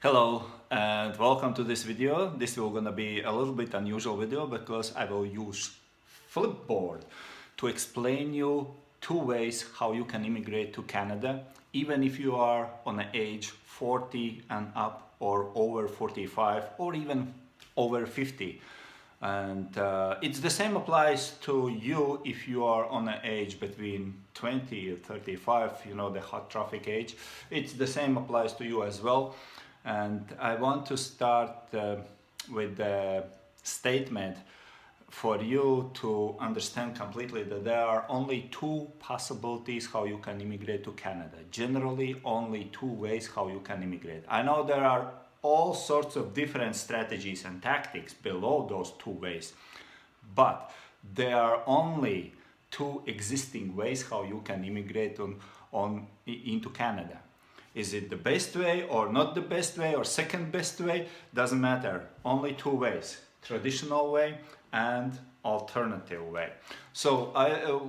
Hello and welcome to this video. This will gonna be a little bit unusual video because I will use Flipboard to explain you two ways how you can immigrate to Canada, even if you are on the age 40 and up or over 45 or even over 50. And it's the same applies to you if you are on an age between 20 and 35, you know, the hot traffic age. It's the same applies to you as well. And I want to start with the statement for you to understand completely that there are only two possibilities how you can immigrate to Canada. Generally, only two ways how you can immigrate. I know there are all sorts of different strategies and tactics below those two ways, but there are only two existing ways how you can immigrate into Canada. Is it the best way or not the best way or second best way? Doesn't matter. Only two ways: traditional way and alternative way. So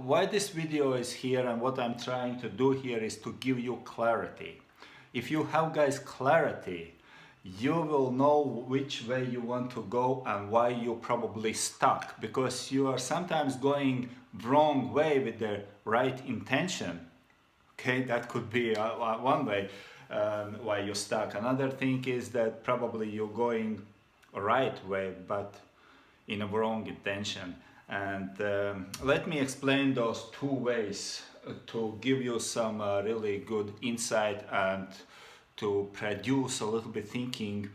why this video is here and what I'm trying to do here is to give you clarity. If you have guys clarity, you will know which way you want to go and why you're probably stuck, because you are sometimes going wrong way with the right intention. Okay, that could be one way why you're stuck. Another thing is that probably you're going right way, but in a wrong intention. And let me explain those two ways to give you some really good insight and to produce a little bit thinking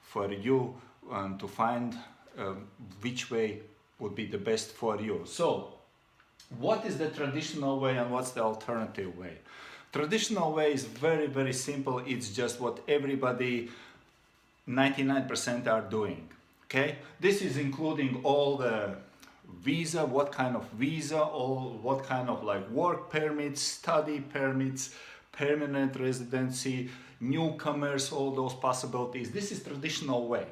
for you and to find which way would be the best for you. So, what is the traditional way and what's the alternative way? Traditional way is very, very simple. It's just what everybody, 99% are doing. Okay? This is including all the visa, what kind of visa, all what kind of like work permits, study permits, permanent residency, newcomers, all those possibilities. This is traditional way.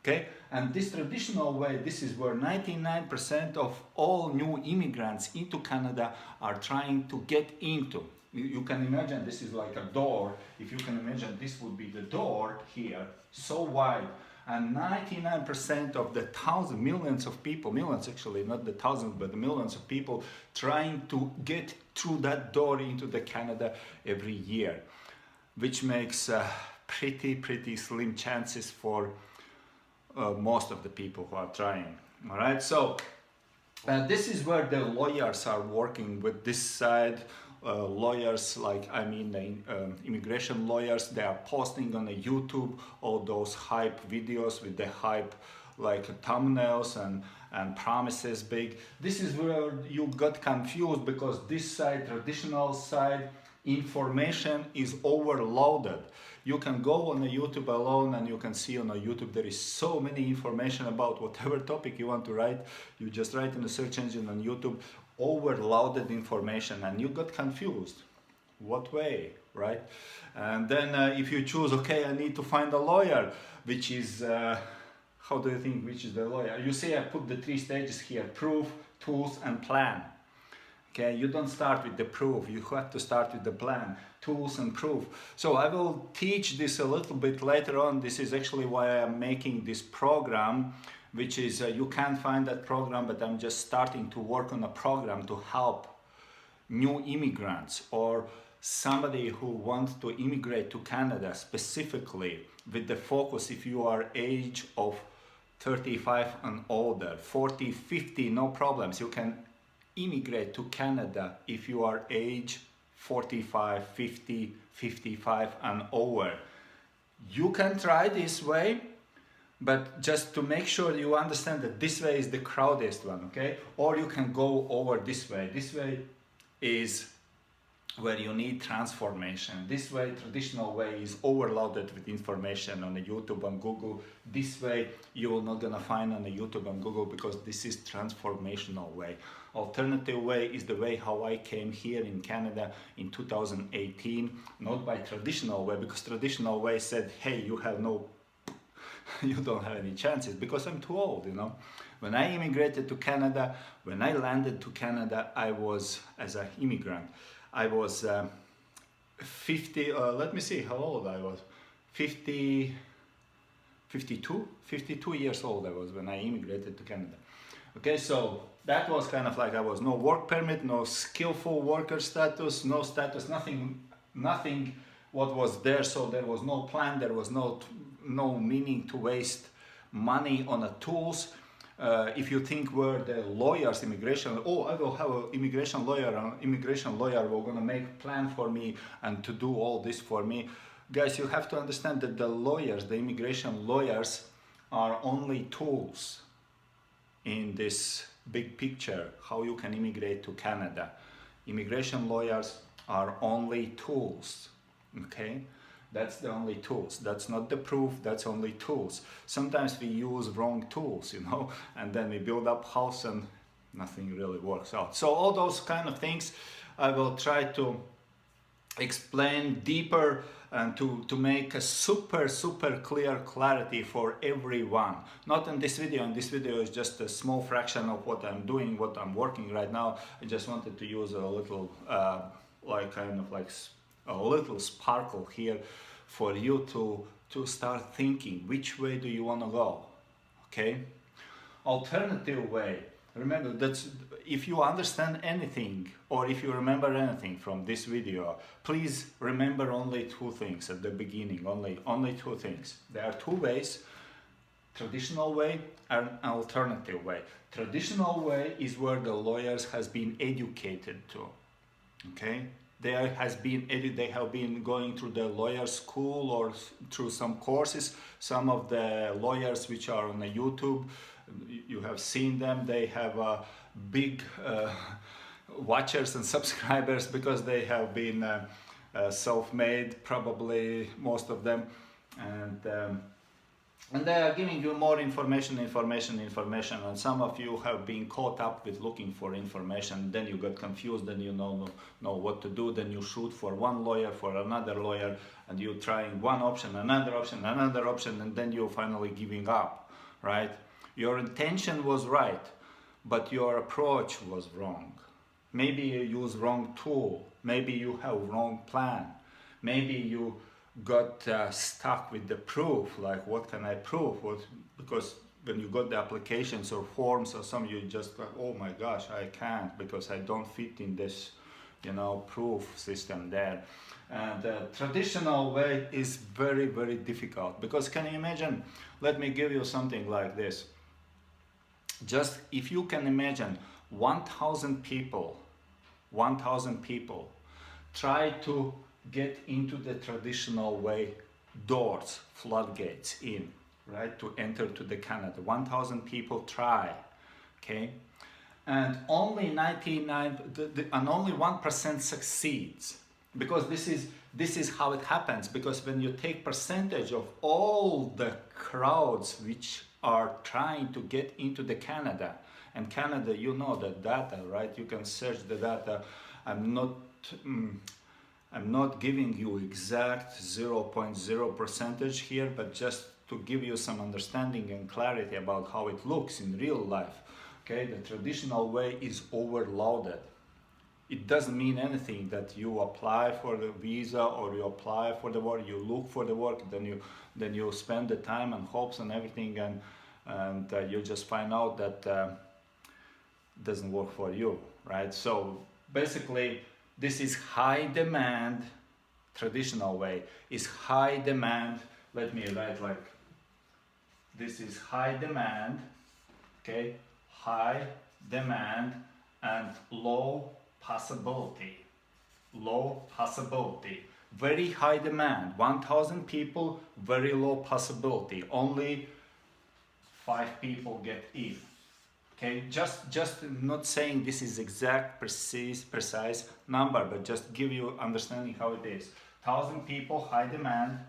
Okay, and this traditional way, this is where 99% of all new immigrants into Canada are trying to get into. You can imagine this is like a door. If you can imagine, this would be the door here, so wide. And 99% of the millions of people, millions actually, not the thousands, but the millions of people trying to get through that door into the Canada every year, which makes pretty slim chances for most of the people who are trying. All right, so this is where the lawyers are working with this side. Lawyers, like immigration lawyers, they are posting on the YouTube all those hype videos with the hype like thumbnails and promises big. This is where you got confused, because this side, traditional side, information is overloaded. You can go on the YouTube alone and you can see on the YouTube there is so many information about whatever topic you want to write. You just write in the search engine on YouTube, overloaded information, and you got confused. What way, right? And then if you choose, okay, I need to find a lawyer, which is, how do you think, which is the lawyer? You see, I put the three stages here: proof, tools, and plan. Okay, you don't start with the proof, you have to start with the plan, tools and proof. So I will teach this a little bit later on. This is actually why I'm making this program, which is, you can't find that program, but I'm just starting to work on a program to help new immigrants or somebody who wants to immigrate to Canada specifically, with the focus if you are age of 35 and older, 40, 50, no problems. You can immigrate to Canada if you are age 45, 50, 55 and over. You can try this way, but just to make sure you understand that this way is the crowdest one, okay? Or you can go over this way. This way is where you need transformation. This way, traditional way, is overloaded with information on the YouTube and Google. This way, you will not gonna find on the YouTube and Google, because this is transformational way. Alternative way is the way how I came here in Canada in 2018, not by traditional way, because traditional way said, hey, you don't have any chances, because I'm too old, you know. When I immigrated to Canada, when I landed to Canada, I was, as an immigrant, I was 50, let me see how old I was, 50, 52 years old I was when I immigrated to Canada. Okay, so that was kind of like I was no work permit, no skillful worker status, no status, nothing what was there. So there was no plan, there was no meaning to waste money on the tools. If you think were the lawyers, immigration, oh, I will have an immigration lawyer will gonna make plan for me and to do all this for me. Guys, you have to understand that the lawyers, the immigration lawyers, are only tools in this big picture, how you can immigrate to Canada. Immigration lawyers are only tools, okay? That's the only tools. That's not the proof, that's only tools. Sometimes we use wrong tools, you know, and then we build up house and nothing really works out. So all those kind of things I will try to explain deeper and to make a super clear clarity for everyone. Not in this video. In this video is just a small fraction of what I'm doing, what I'm working right now. I just wanted to use a little a little sparkle here for you to start thinking which way do you want to go. Okay, alternative way. Remember that if you understand anything or if you remember anything from this video, please remember only two things at the beginning, only two things. There are two ways, traditional way and alternative way. Traditional way is where the lawyers has been educated to, okay? They have been going through the lawyer school or through some courses. Some of the lawyers which are on the YouTube, you have seen them, they have big watchers and subscribers because they have been self-made, probably most of them, and they are giving you more information, and some of you have been caught up with looking for information, then you got confused, then you know what to do, then you shoot for one lawyer, for another lawyer, and you trying one option, another option, and then you're finally giving up, right? Your intention was right, but your approach was wrong. Maybe you use wrong tool, maybe you have wrong plan, maybe you got stuck with the proof, like what can I prove? Because when you got the applications or forms or some, you just like, oh my gosh, I can't because I don't fit in this, you know, proof system there. And the traditional way is very difficult because can you imagine, let me give you something like this. Just if you can imagine 1,000 people try to get into the traditional way doors, floodgates in, right, to enter to the Canada. 1,000 people try, okay, and only 1% succeeds, because this is how it happens. Because when you take percentage of all the crowds which are trying to get into the Canada, and Canada, you know the data, right? You can search the data. I'm not giving you exact 0.0 percentage here, but just to give you some understanding and clarity about how it looks in real life. Okay, the traditional way is overloaded. It doesn't mean anything that you apply for the visa or you apply for the work, you look for the work, then you spend the time and hopes and everything, and you just find out that doesn't work for you, right? So basically, this is high demand. Traditional way is high demand. Let me write like this is high demand, okay? High demand and low possibility. Low possibility. Very high demand. 1,000 people, very low possibility. Only 5 people get in. Okay, just not saying this is exact, precise number, but just give you understanding how it is. 1,000 people, high demand,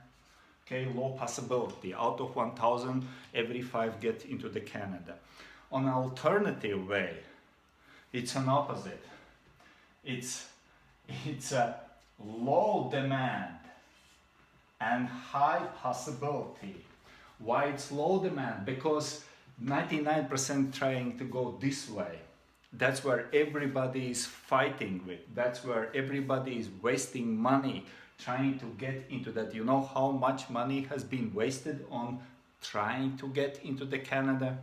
okay, low possibility. Out of 1,000, every 5 get into the Canada. On an alternative way, it's an opposite. It's a low demand and high possibility. Why it's low demand? Because 99% trying to go this way. That's where everybody is fighting with. That's where everybody is wasting money trying to get into that. You know how much money has been wasted on trying to get into the Canada?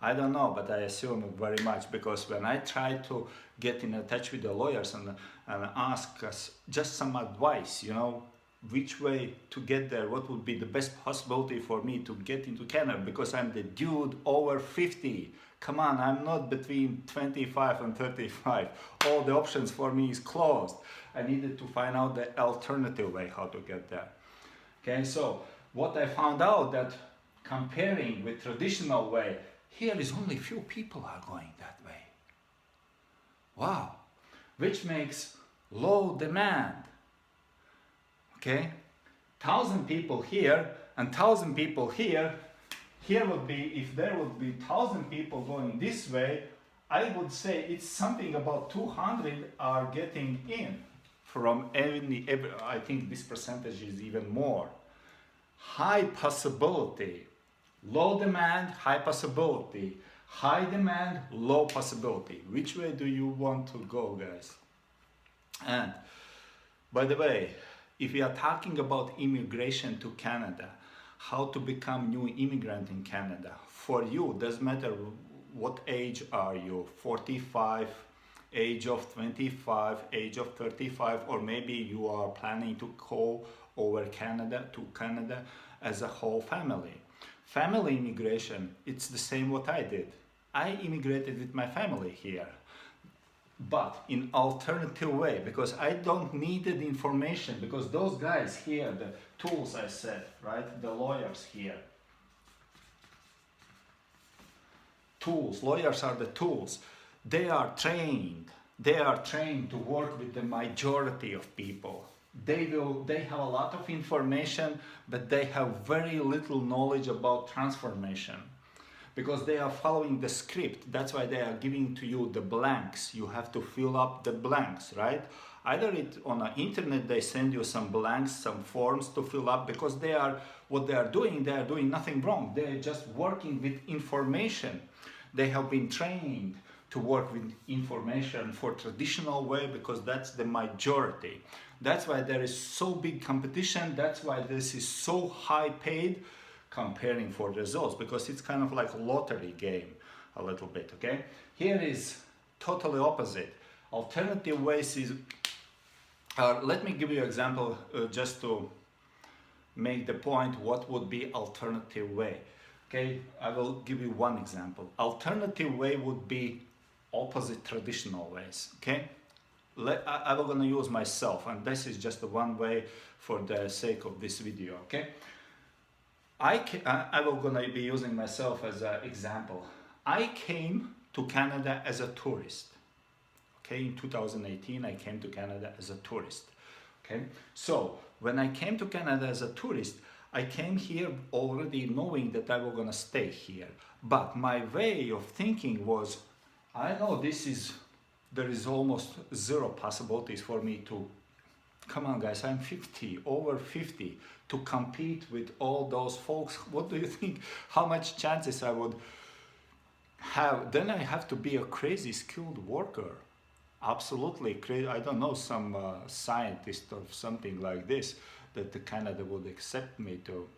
I don't know, but I assume very much, because when I try to get in touch with the lawyers and ask us just some advice, you know, which way to get there, what would be the best possibility for me to get into Canada, because I'm the dude over 50. Come on, I'm not between 25 and 35. All the options for me is closed. I needed to find out the alternative way how to get there. Okay, so what I found out that comparing with traditional way, here is only few people are going that way. Wow, which makes low demand. Okay, 1,000 people here and 1,000 people here. Here would be, if there would be 1,000 people going this way, I would say it's something about 200 are getting in from every I think this percentage is even more. High possibility. Low demand, high possibility. High demand, low possibility. Which way do you want to go, guys? And by the way, if we are talking about immigration to Canada, how to become new immigrant in Canada, for you, doesn't matter what age are you, 45, age of 25, age of 35, or maybe you are planning to go over to Canada as a whole family. Family immigration, it's the same what I did. I immigrated with my family here, but in alternative way, because I don't needed information, because those guys here, the tools I said, right, the lawyers here, tools, lawyers are the tools. They are trained to work with the majority of people. They have a lot of information, but they have very little knowledge about transformation, because they are following the script. That's why they are giving to you the blanks. You have to fill up the blanks, right? Either on the internet they send you some blanks, some forms to fill up, because they are doing nothing wrong. They are just working with information. They have been trained to work with information for traditional way, because that's the majority. That's why there is so big competition. That's why this is so high paid comparing for results, because it's kind of like a lottery game a little bit. Okay, here is totally opposite. Alternative ways is let me give you an example just to make the point what would be alternative way. Okay, I will give you one example. Alternative way would be opposite traditional ways. Okay, I will gonna use myself, and this is just one way for the sake of this video. Okay, I will gonna be using myself as an example. I came to Canada as a tourist. Okay, in 2018 I came to Canada as a tourist. Okay, so when I came to Canada as a tourist, I came here already knowing that I was gonna stay here. But my way of thinking was, I know there is almost zero possibilities for me to, come on guys, I'm 50, over 50, to compete with all those folks. What do you think? How much chances I would have? Then I have to be a crazy skilled worker. Absolutely crazy. I don't know, some scientist or something like this, that the Canada would accept me to,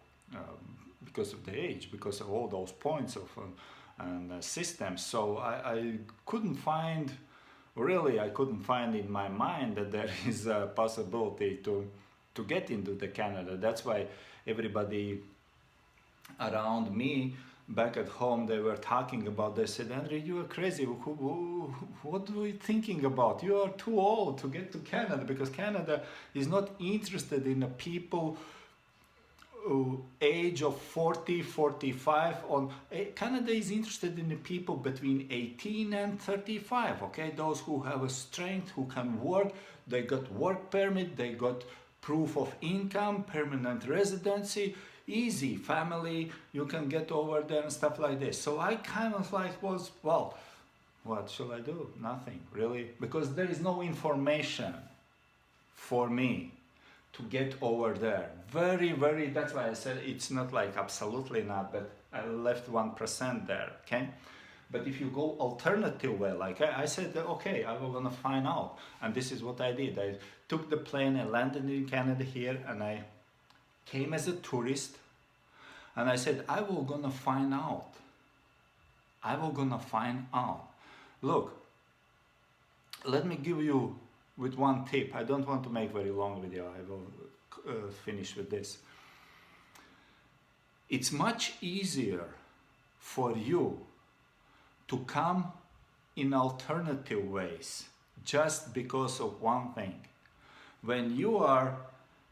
because of the age, because of all those points of systems. So I couldn't find, really I couldn't find in my mind that there is a possibility to get into the Canada. That's why everybody around me back at home, they were talking about, they said, Andrew, you are crazy. What are you thinking about? You are too old to get to Canada, because Canada is not interested in the people age of 40, 45. Canada is interested in the people between 18 and 35. Okay, those who have a strength, who can work, they got work permit, they got proof of income, permanent residency, easy family, you can get over there and stuff like this. So I kind of like was, well, what should I do? Nothing really, because there is no information for me to get over there. Very, that's why I said it's not like absolutely not, but I left 1% there, okay? But if you go alternative way, like I said, okay, I was gonna find out. And this is what I did. I took the plane, I landed in Canada here, and I came as a tourist. And I said, I will gonna find out. I will gonna find out. Look, let me give you with one tip. I don't want to make very long video. I will finish with this. It's much easier for you to come in alternative ways just because of one thing. When you are,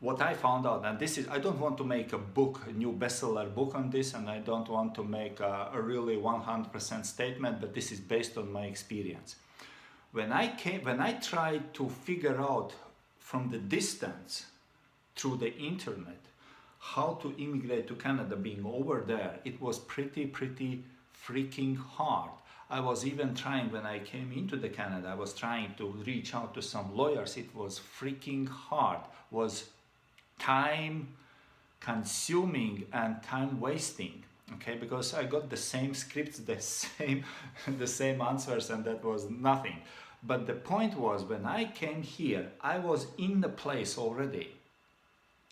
what I found out, and this is, I don't want to make a book, a new bestseller book on this, and I don't want to make a really 100% statement, but this is based on my experience. When I tried to figure out from the distance through the internet how to immigrate to Canada, being over there, it was pretty freaking hard. I was even trying, when I came into the Canada, I was trying to reach out to some lawyers. It was freaking hard, was time consuming and time wasting. Okay, because I got the same scripts, the same answers, and that was nothing. But the point was, when I came here, I was in the place already.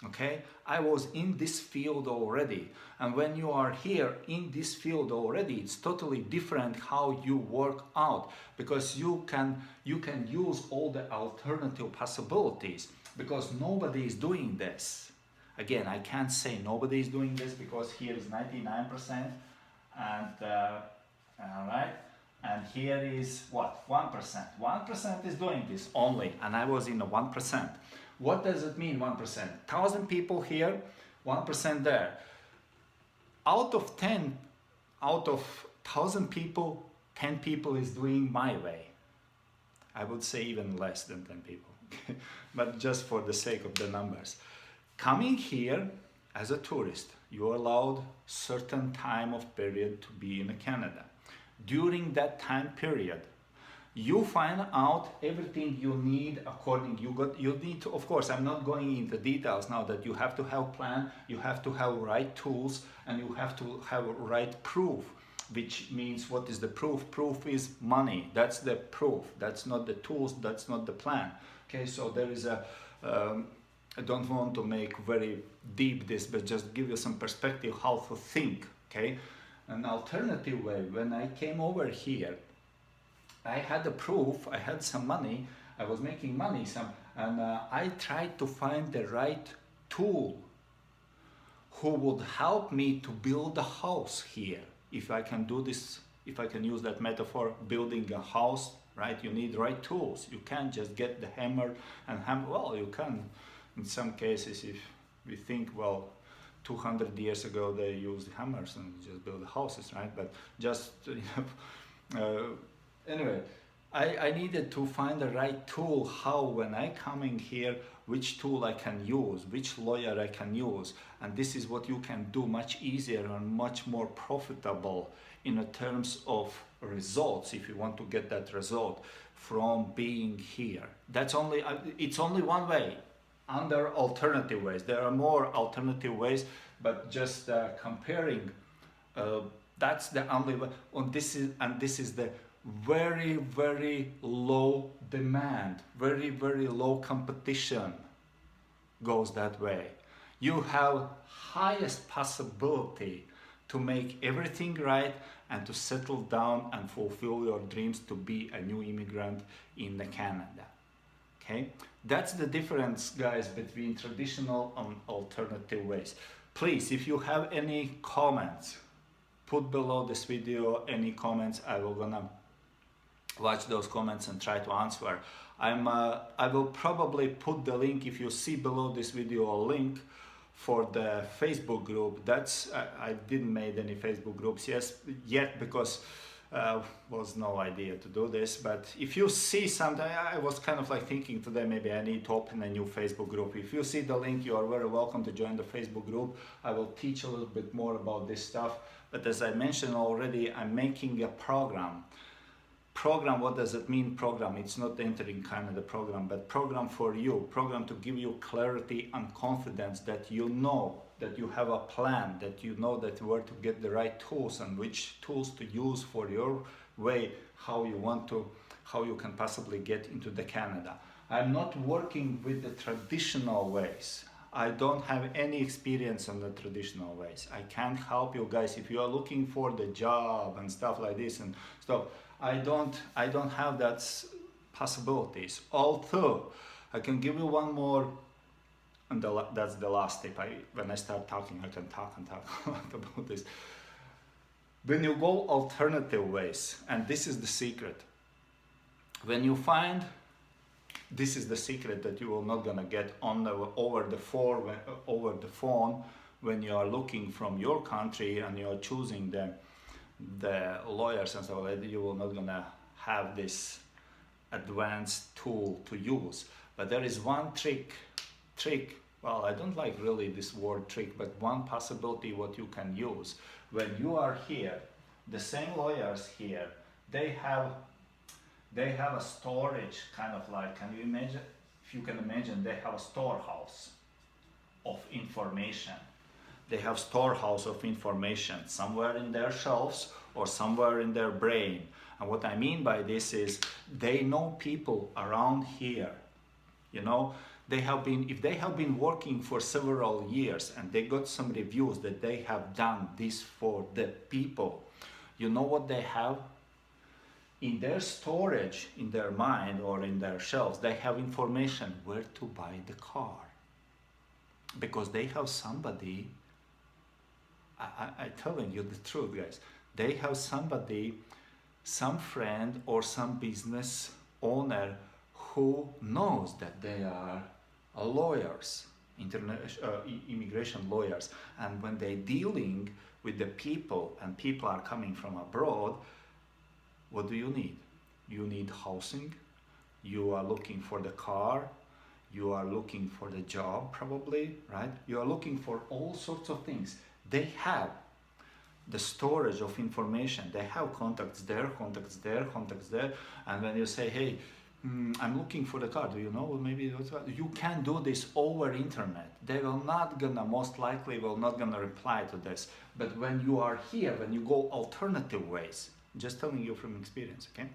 Okay, I was in this field already, and when you are here in this field already, it's totally different how you work out, because you can use all the alternative possibilities, because nobody is doing this. Again, I can't say nobody is doing this, because here is 99%, and all right, and here is what, 1%. 1% is doing this only, and I was in the 1%. What does it mean, 1%? 1,000 people here, 1% there. Out of 1,000 people, 10 people is doing my way. I would say even less than 10 people, but just for the sake of the numbers. Coming here as a tourist, you're allowed certain time of period to be in Canada. During that time period, you find out everything you need according, you need to, of course, I'm not going into details now, that you have to have plan, you have to have right tools, and you have to have right proof, which means, what is the proof? Proof is money. That's the proof. That's not the tools, that's not the plan. Okay, so there is a, I don't want to make very deep this, but just give you some perspective how to think, okay? An alternative way, when I came over here, I had a proof, I had some money, I was making money, and I tried to find the right tool who would help me to build a house here. If I can do this, if I can use that metaphor, building a house, right? You need right tools. You can't just get the hammer and hammer. Well, you can in some cases, if we think, well, 200 years ago they used hammers and just built houses, right? But just, anyway, I needed to find the right tool, how when I come in here, which tool I can use, which lawyer I can use. And this is what you can do much easier and much more profitable in terms of results, if you want to get that result from being here. That's only, it's only one way, under alternative ways. There are more alternative ways, but just comparing, that's the only way. And this is the very, very low demand, very, very low competition goes that way. You have highest possibility to make everything right and to settle down and fulfill your dreams to be a new immigrant in Canada. Okay, that's the difference, guys, between traditional and alternative ways. Please, if you have any comments, put below this video any comments. I will gonna watch those comments and try to answer. I will probably put the link, if you see below this video, a link for the Facebook group. That's I didn't make any Facebook groups yet because was no idea to do this. But if you see something, I was kind of like thinking today, maybe I need to open a new Facebook group. If you see the link, you are very welcome to join the Facebook group. I will teach a little bit more about this stuff. But as I mentioned already, I'm making a program. Program, what does it mean, program? It's not entering Canada program, but program for you. Program to give you clarity and confidence that you know, that you have a plan, that you know that where to get the right tools and which tools to use for your way, how you can possibly get into the Canada. I'm not working with the traditional ways. I don't have any experience on the traditional ways. I can't help you guys if you are looking for the job and stuff like this and stuff. I don't have that possibilities. Although I can give you one more, and that's the last tip. When I start talking, I can talk and talk a lot about this. When you go alternative ways, and this is the secret. When you find, this is the secret that you will not gonna get over the phone when you are looking from your country and you are choosing the lawyers and stuff like that. You will not gonna have this advanced tool to use. But there is one trick. Well, I don't like really this word trick, but one possibility what you can use when you are here. The same lawyers here, they have a storage kind of like, can you imagine? If you can imagine, they have a storehouse of information. They have storehouse of information somewhere in their shelves or somewhere in their brain. And what I mean by this is they know people around here. You know, if they have been working for several years and they got some reviews that they have done this for the people, you know what they have? In their storage, in their mind or in their shelves, they have information where to buy the car. Because they have somebody, I'm telling you the truth, guys, they have somebody, some friend or some business owner who knows that they are lawyers, immigration lawyers, and when they're dealing with the people and people are coming from abroad, what do you need? You need housing, you are looking for the car, you are looking for the job probably, right? You are looking for all sorts of things. They have the storage of information. They have contacts there, contacts there, contacts there. And when you say, hey, I'm looking for the car, do you know? Maybe you can do this over internet. They will not gonna, most likely will not gonna reply to this. But when you are here, when you go alternative ways, just telling you from experience, okay?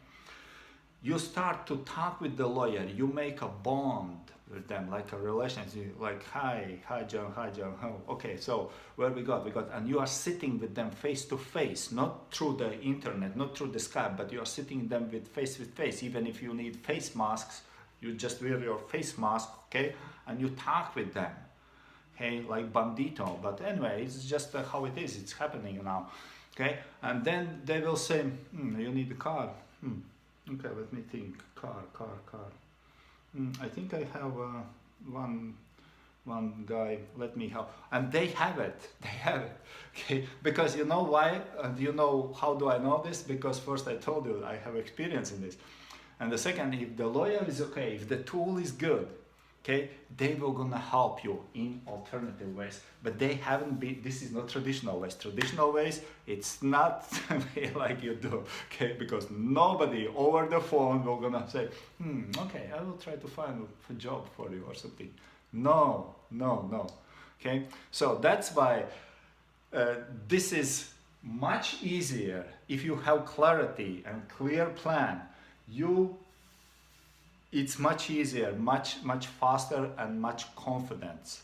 You start to talk with the lawyer, you make a bond with them, like a relationship, like, hi John, oh, okay, so where we got, and you are sitting with them face to face, not through the internet, not through the Skype, but you are sitting them with face, even if you need face masks, you just wear your face mask, okay, and you talk with them, okay, like bandito, but anyway, it's just how it is, it's happening now, okay, and then they will say, you need a car, okay, let me think, car. I think I have one guy, let me help. And they have it, okay? Because you know why? And you know, how do I know this? Because first I told you I have experience in this. And the second, if the lawyer is okay, if the tool is good, okay, they will gonna help you in alternative ways. But they haven't been, this is not traditional ways. Traditional ways, it's not like you do, okay? Because nobody over the phone will gonna say, okay, I will try to find a job for you or something. No, okay? So that's why this is much easier if you have clarity and clear plan. It's much easier, much faster, and much confidence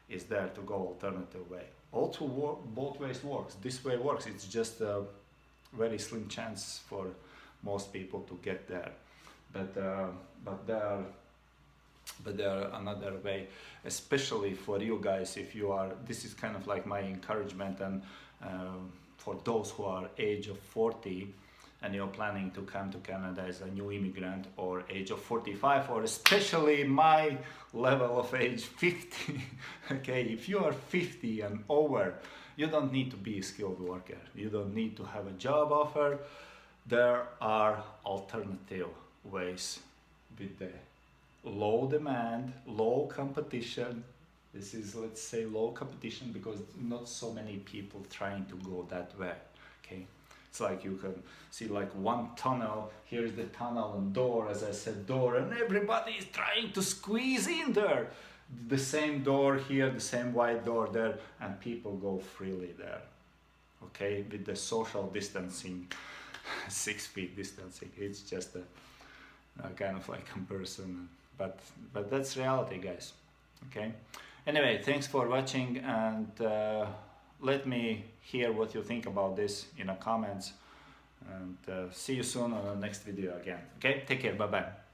is there to go alternative way. Both ways works. This way works. It's just a very slim chance for most people to get there. But there are another way, especially for you guys. If you are, this is kind of like my encouragement, and for those who are age of 40. And you're planning to come to Canada as a new immigrant, or age of 45, or especially my level of age 50, okay, if you are 50 and over, you don't need to be a skilled worker, you don't need to have a job offer. There are alternative ways with the low demand, low competition. This is, let's say, low competition because not so many people trying to go that way, okay. It's like you can see like one tunnel, here's the tunnel and door, as I said, door, and everybody is trying to squeeze in there. The same door here, the same wide door there, and people go freely there, okay, with the social distancing, 6 feet distancing. It's just a kind of like comparison, but that's reality, guys, okay. Anyway, thanks for watching, and let me hear what you think about this in the comments, and see you soon on the next video again. Okay, take care, bye bye.